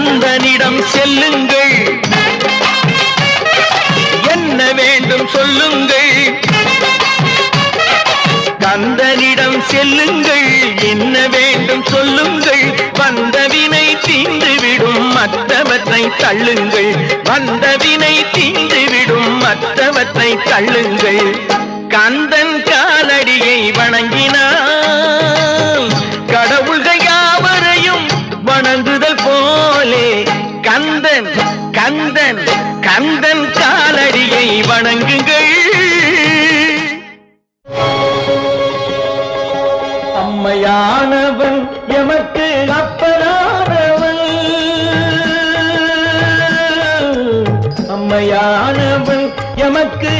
கந்தனிடம் செல்லுங்கள், என்ன வேண்டும் சொல்லுங்கள். கந்தனிடம் செல்லுங்கள், என்ன வேண்டும் சொல்லுங்கள். வந்தவினை தீந்துவிடும் மற்றவற்றை தள்ளுங்கள், வந்தவினை தீந்துவிடும் மற்றவற்றை தள்ளுங்கள். கந்தன் காலடியை வணங்கினால் கடவுள்கள் யாவரையும் வணங்குதல் போலே கந்தன் கந்தன் கந்தன் காலடியை வணங்குங்கள். அம்மையானவன் எமக்கு அப்பனானவன், அம்மையானவன் எமக்கு